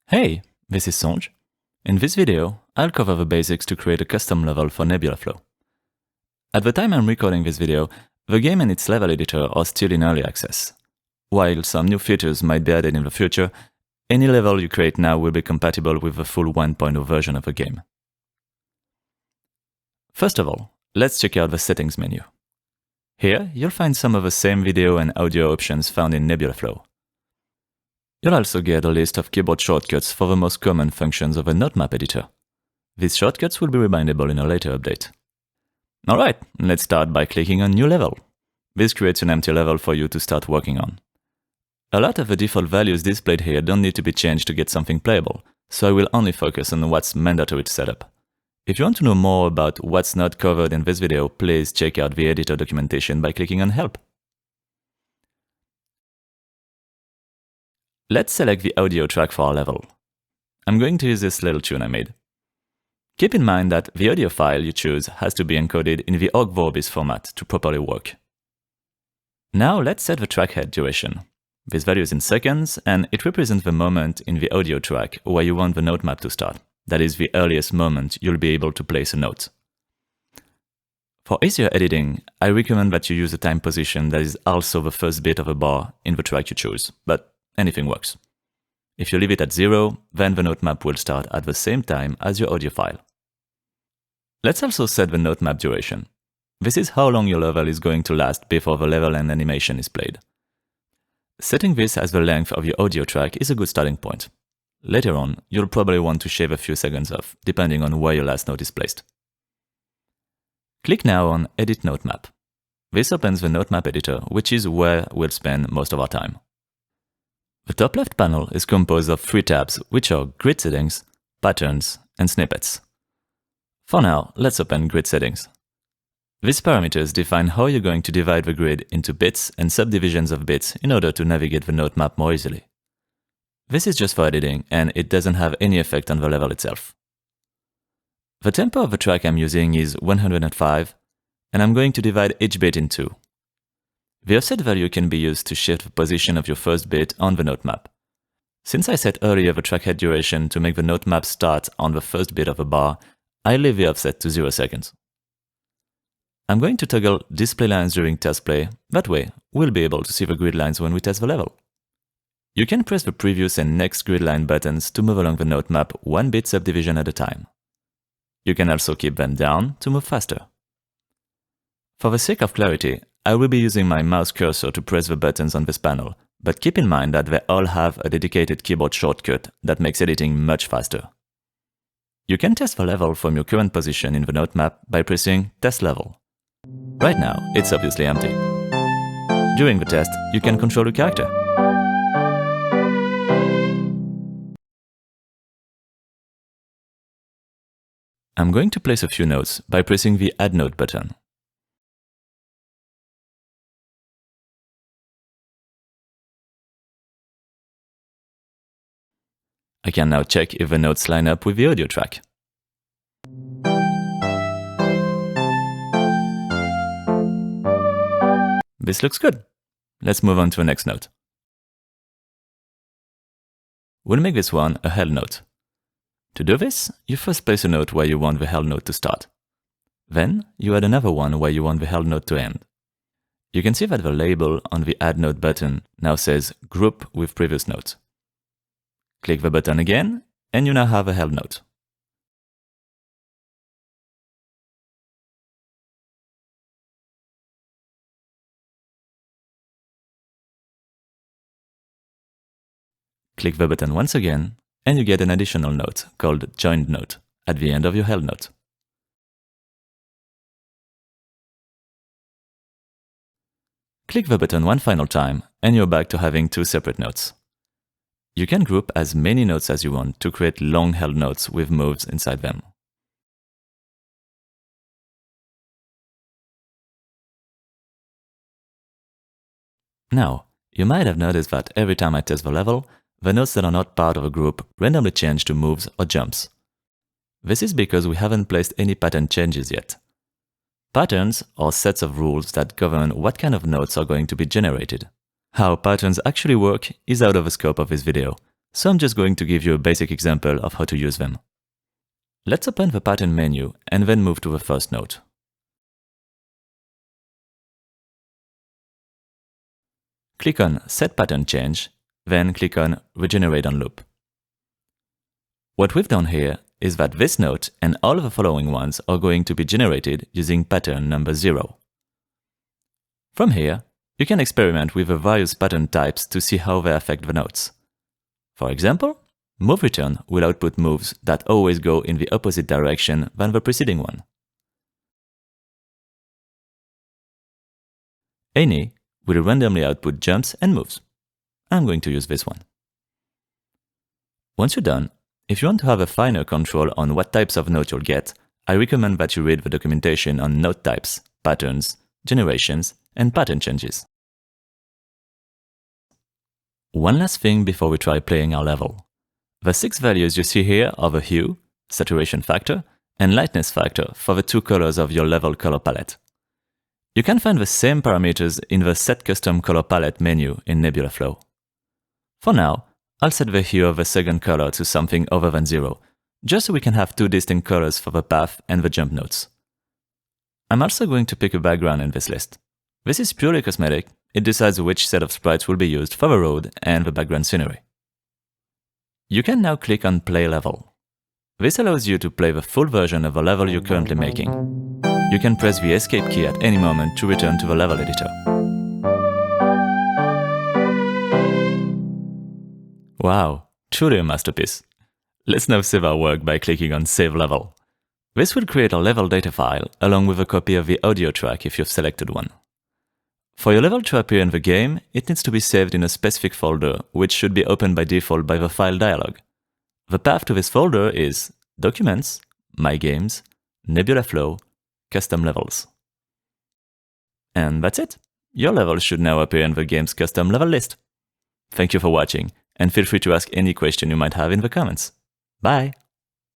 Hey, this is Sonj. In this video, I'll cover the basics to create a custom level for Nebula Flow. At the time I'm recording this video, the game and its level editor are still in early access. While some new features might be added in the future, any level you create now will be compatible with the full 1.0 version of the game. First of all, let's check out the settings menu. Here, you'll find some of the same video and audio options found in Nebula Flow. You'll also get a list of keyboard shortcuts for the most common functions of the note map editor. These shortcuts will be remindable in a later update. Alright, let's start by clicking on New Level. This creates an empty level for you to start working on. A lot of the default values displayed here don't need to be changed to get something playable, so I will only focus on what's mandatory to set up. If you want to know more about what's not covered in this video, please check out the editor documentation by clicking on Help. Let's select the audio track for our level. I'm going to use this little tune I made. Keep in mind that the audio file you choose has to be encoded in the Vorbis format to properly work. Now let's set the track head duration. This value is in seconds, and it represents the moment in the audio track where you want the note map to start. That is the earliest moment you'll be able to place a note. For easier editing, I recommend that you use a time position that is also the first bit of a bar in the track you choose, but anything works. If you leave it at 0, then the note map will start at the same time as your audio file. Let's also set the note map duration. This is how long your level is going to last before the level and animation is played. Setting this as the length of your audio track is a good starting point. Later on, you'll probably want to shave a few seconds off, depending on where your last note is placed. Click now on Edit Note Map. This opens the note map editor, which is where we'll spend most of our time. The top left panel is composed of 3 tabs, which are Grid Settings, Patterns, and Snippets. For now, let's open Grid Settings. These parameters define how you're going to divide the grid into bits and subdivisions of bits in order to navigate the note map more easily. This is just for editing, and it doesn't have any effect on the level itself. The tempo of the track I'm using is 105, and I'm going to divide each bit in 2. The offset value can be used to shift the position of your first bit on the note map. Since I set earlier the track head duration to make the note map start on the first bit of a bar, I leave the offset to 0 seconds. I'm going to toggle display lines during test play. That way, we'll be able to see the grid lines when we test the level. You can press the previous and next grid line buttons to move along the note map 1 bit subdivision at a time. You can also keep them down to move faster. For the sake of clarity, I will be using my mouse cursor to press the buttons on this panel, but keep in mind that they all have a dedicated keyboard shortcut that makes editing much faster. You can test the level from your current position in the note map by pressing Test Level. Right now, it's obviously empty. During the test, you can control the character. I'm going to place a few notes by pressing the Add Note button. I can now check if the notes line up with the audio track. This looks good. Let's move on to the next note. We'll make this one a held note. To do this, you first place a note where you want the held note to start. Then, you add another one where you want the held note to end. You can see that the label on the Add Note button now says Group with Previous Note. Click the button again, and you now have a held note. Click the button once again, and you get an additional note called Joined Note at the end of your held note. Click the button one final time, and you're back to having 2 separate notes. You can group as many notes as you want to create long held notes with moves inside them. Now, you might have noticed that every time I test the level, the notes that are not part of a group randomly change to moves or jumps. This is because we haven't placed any pattern changes yet. Patterns are sets of rules that govern what kind of notes are going to be generated. How patterns actually work is out of the scope of this video, so I'm just going to give you a basic example of how to use them. Let's open the pattern menu and then move to the first note. Click on Set Pattern Change, then click on Regenerate on Loop. What we've done here is that this note and all of the following ones are going to be generated using pattern number 0. From here, you can experiment with the various pattern types to see how they affect the notes. For example, Move Return will output moves that always go in the opposite direction than the preceding one. Any will randomly output jumps and moves. I'm going to use this one. Once you're done, if you want to have a finer control on what types of note you'll get, I recommend that you read the documentation on note types, patterns, generations, and pattern changes. One last thing before we try playing our level. The 6 values you see here are the hue, saturation factor, and lightness factor for the 2 colors of your level color palette. You can find the same parameters in the Set Custom Color Palette menu in Nebula Flow. For now, I'll set the hue of the second color to something other than 0, just so we can have 2 distinct colors for the path and the jump notes. I'm also going to pick a background in this list. This is purely cosmetic. It decides which set of sprites will be used for the road and the background scenery. You can now click on Play Level. This allows you to play the full version of the level you're currently making. You can press the Escape key at any moment to return to the level editor. Wow, truly a masterpiece. Let's now save our work by clicking on Save Level. This will create a level data file along with a copy of the audio track if you've selected one. For your level to appear in the game, it needs to be saved in a specific folder, which should be opened by default by the file dialog. The path to this folder is Documents, My Games, Nebula Flow, Custom Levels. And that's it. Your level should now appear in the game's custom level list. Thank you for watching, and feel free to ask any question you might have in the comments. Bye!